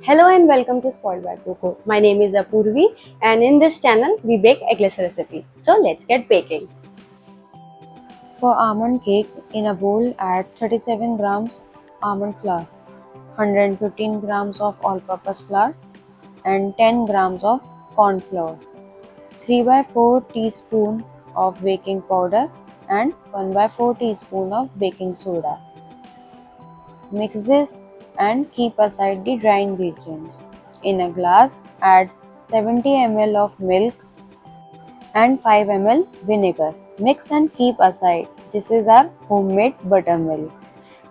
Hello and welcome to Spoiled by Coco. My name is Apurvi and in this channel we bake eggless recipe. So let's get baking. For almond cake, in a bowl add 37 grams almond flour, 115 grams of all-purpose flour and 10 grams of corn flour, 3 by 4 teaspoon of baking powder and 1 by 4 teaspoon of baking soda. Mix this and keep aside the dry ingredients. In a glass, add 70 ml of milk and 5 ml vinegar. Mix and keep aside. This is our homemade buttermilk.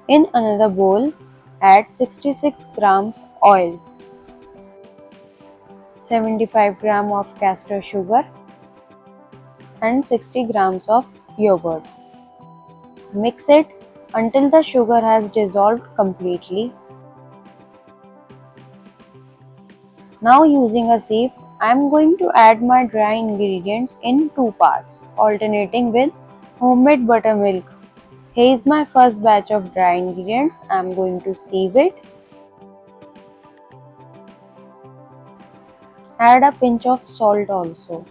In another bowl, add 66 grams oil, 75 gram of castor sugar and 60 grams of yogurt. Mix it until the sugar has dissolved completely. Now using a sieve, I am going to add my dry ingredients in two parts, alternating with homemade buttermilk. Here is my first batch of dry ingredients. I am going to sieve it. Add a pinch of salt also.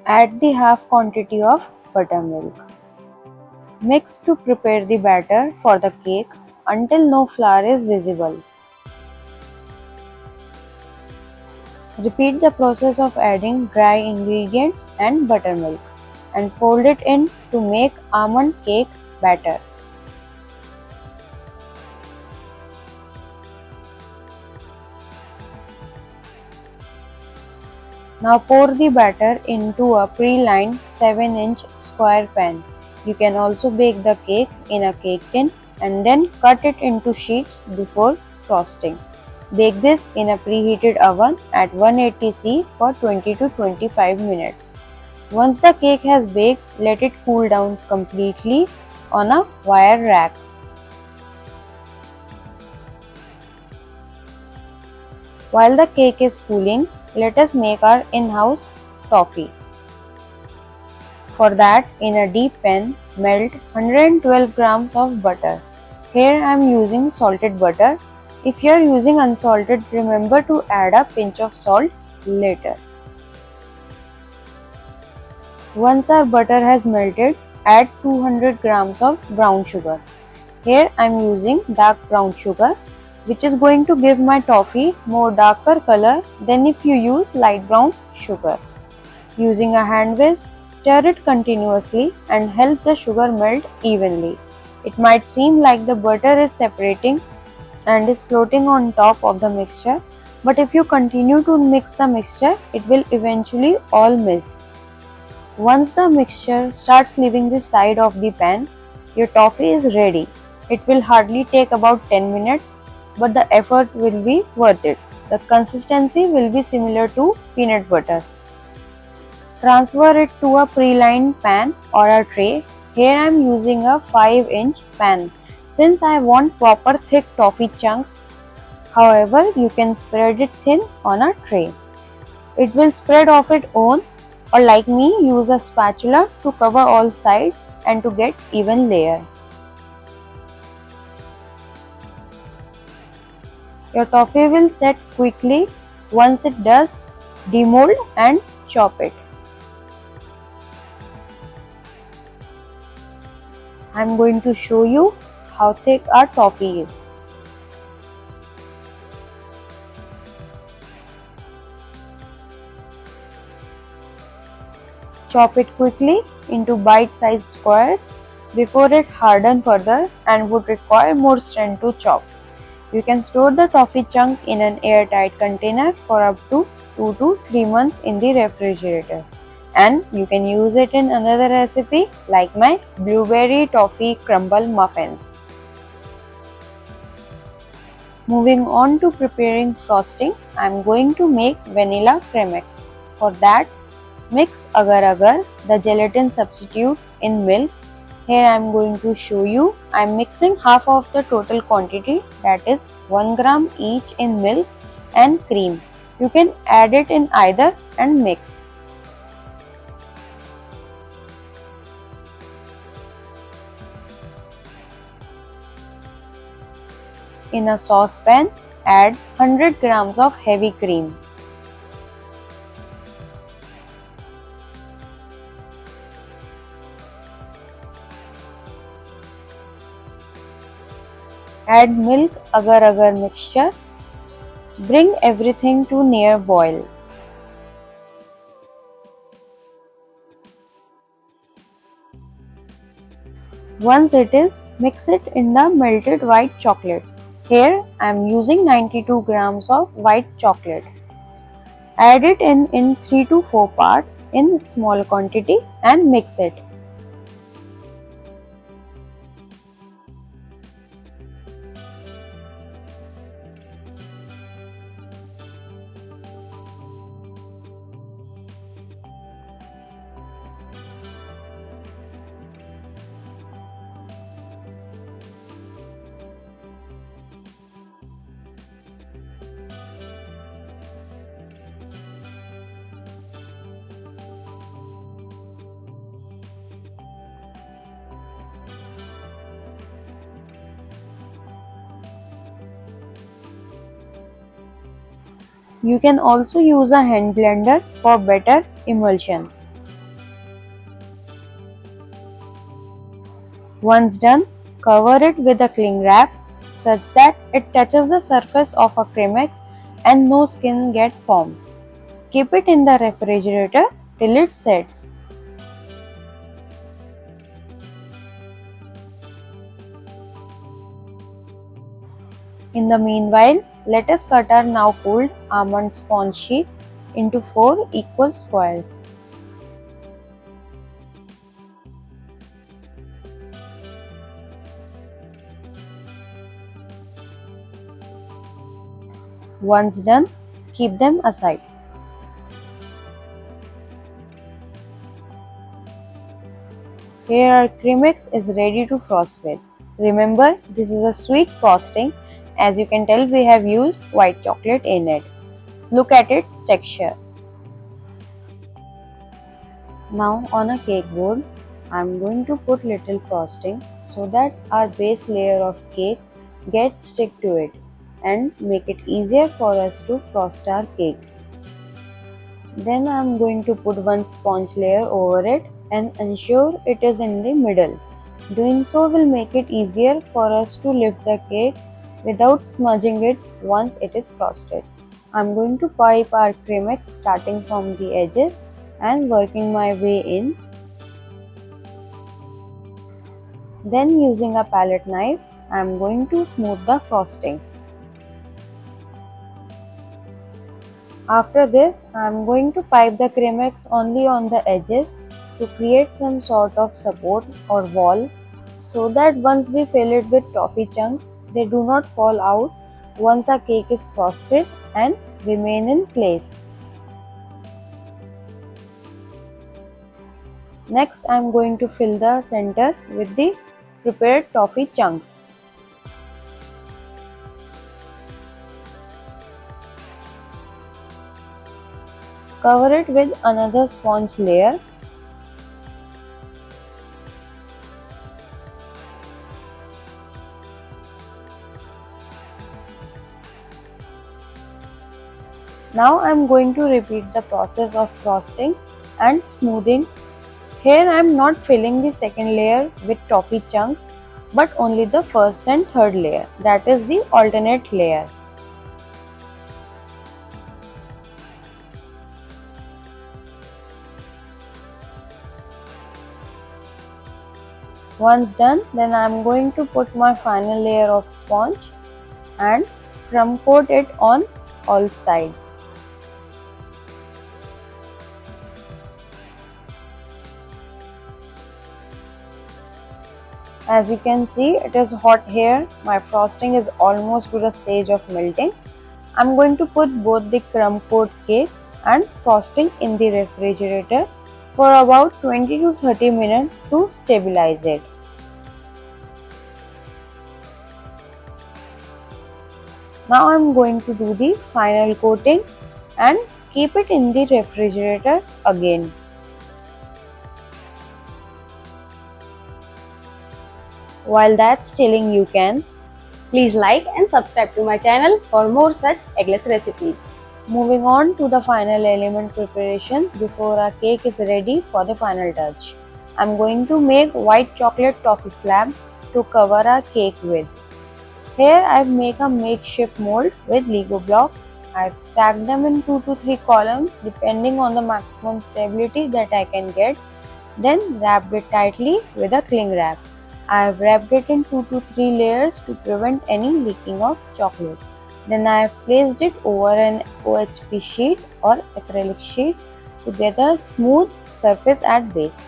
Add the half quantity of buttermilk. Mix to prepare the batter for the cake until no flour is visible. Repeat the process of adding dry ingredients and buttermilk and fold it in to make almond cake batter. Now pour the batter into a pre-lined 7-inch square pan. You can also bake the cake in a cake tin and then cut it into sheets before frosting. Bake this in a preheated oven at 180°C for 20 to 25 minutes. Once the cake has baked, let it cool down completely on a wire rack. While the cake is cooling, let us make our in-house toffee. For that, in a deep pan, melt 112 grams of butter. Here I am using salted butter. If you are using unsalted, remember to add a pinch of salt later. Once our butter has melted, add 200 grams of brown sugar. Here I am using dark brown sugar, which is going to give my toffee more darker color than if you use light brown sugar. Using a hand whisk, stir it continuously and help the sugar melt evenly. It might seem like the butter is separating and is floating on top of the mixture, but if you continue to mix the mixture, it will eventually all mix. Once the mixture starts leaving the side of the pan, your toffee is ready. It will hardly take about 10 minutes, but the effort will be worth it. The consistency will be similar to peanut butter. Transfer it to a pre-lined pan or a tray. Here I am using a 5-inch pan since I want proper thick toffee chunks. However, you can spread it thin on a tray. It will spread off its own, or like me, use a spatula to cover all sides and to get even layer. Your toffee will set quickly. Once it does, demold and chop it. I am going to show you how thick our toffee is. Chop it quickly into bite-sized squares before it hardens further and would require more strength to chop. You can store the toffee chunk in an airtight container for up to 2 to 3 months in the refrigerator. And you can use it in another recipe like my blueberry toffee crumble muffins. Moving on to preparing frosting, I am going to make vanilla Cremeux. For that, mix Agar Agar, the gelatin substitute, in milk. Here I am going to show you. I am mixing half of the total quantity, that is 1 gram each, in milk and cream. You can add it in either and mix. in a saucepan, add 100 grams of heavy cream. Add milk Agar Agar mixture. Bring everything to near boil. Once it is, mix it in the melted white chocolate. Here I am using 92 grams of white chocolate. Add it in 3 to 4 parts in small quantity and mix it. You can also use a hand blender for better emulsion. Once done, cover it with a cling wrap such that it touches the surface of a Crémeux and no skin get formed. Keep it in the refrigerator till it sets. In the meanwhile, let us cut our now cooled almond sponge sheet into 4 equal squares. Once done, keep them aside. Here our Cremeux is ready to frost with. Remember, this is a sweet frosting. As you can tell, we have used white chocolate in it. Look at its texture. Now on a cake board, I am going to put little frosting so that our base layer of cake gets stick to it and make it easier for us to frost our cake. Then I am going to put one sponge layer over it and ensure it is in the middle. Doing so will make it easier for us to lift the cake without smudging it once it is frosted. I am going to pipe our Cremeux starting from the edges and working my way in. Then using a palette knife, I am going to smooth the frosting. After this, I am going to pipe the Cremeux only on the edges to create some sort of support or wall so that once we fill it with toffee chunks, they do not fall out once our cake is frosted and remain in place. Next, I am going to fill the center with the prepared toffee chunks. Cover it with another sponge layer. Now I am going to repeat the process of frosting and smoothing. Here I am not filling the second layer with toffee chunks but only the first and third layer, that is the alternate layer. Once done, then I am going to put my final layer of sponge and crumb coat it on all sides. As you can see, it is hot here. My frosting is almost to the stage of melting. I am going to put both the crumb coat cake and frosting in the refrigerator for about 20 to 30 minutes to stabilize it. Now I am going to do the final coating and keep it in the refrigerator again. While that's chilling, you can Please like and subscribe to my channel for more such eggless recipes. Moving on to the final element preparation before our cake is ready for the final touch. I'm going to make white chocolate toffee slab to cover our cake with. Here I've made a makeshift mold with Lego blocks. I've stacked them in 2 to 3 columns depending on the maximum stability that I can get, then wrapped it tightly with a cling wrap. I have wrapped it in 2 to 3 layers to prevent any leaking of chocolate. Then I have placed it over an OHP sheet or acrylic sheet to get a smooth surface at base.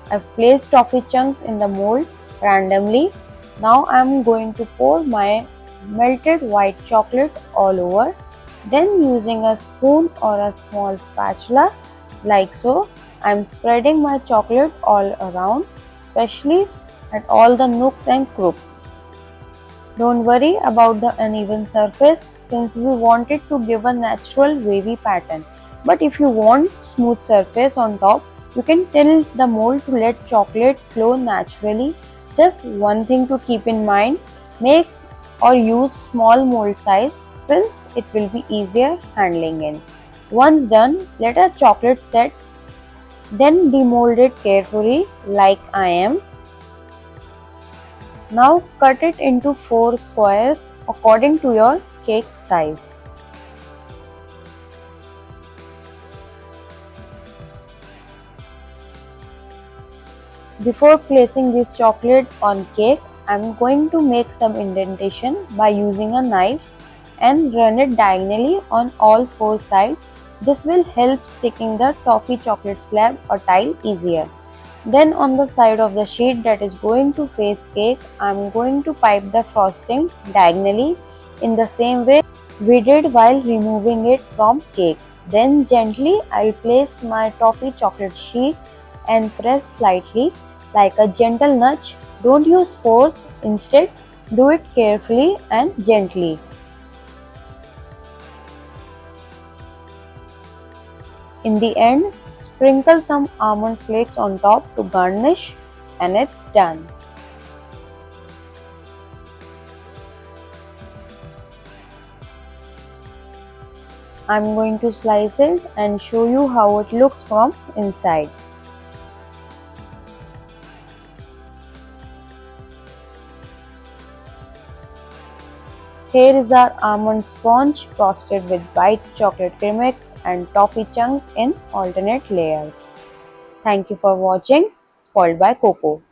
I have placed toffee chunks in the mold randomly. Now I am going to pour my melted white chocolate all over. Then using a spoon or a small spatula like so, I am spreading my chocolate all around, especially at all the nooks and crooks. Don't worry about the uneven surface since we want it to give a natural wavy pattern. But if you want smooth surface on top, you can tilt the mold to let chocolate flow naturally. Just one thing to keep in mind, make or use small mold size since it will be easier handling in. Once done, let our chocolate set, then demold it carefully like I am. Now cut it into 4 squares according to your cake size. Before placing this chocolate on cake, I am going to make some indentation by using a knife and run it diagonally on all 4 sides. This will help sticking the toffee chocolate slab or tile easier. Then on the side of the sheet that is going to face cake, I am going to pipe the frosting diagonally in the same way we did while removing it from cake. Then gently I'll place my toffee chocolate sheet and press slightly like a gentle nudge. Don't use force, instead do it carefully and gently. In the end, sprinkle some almond flakes on top to garnish and it's done. I'm going to slice it and show you how it looks from inside. Here is our almond sponge frosted with white chocolate cremeux and toffee chunks in alternate layers. Thank you for watching. Spoiled by Coco.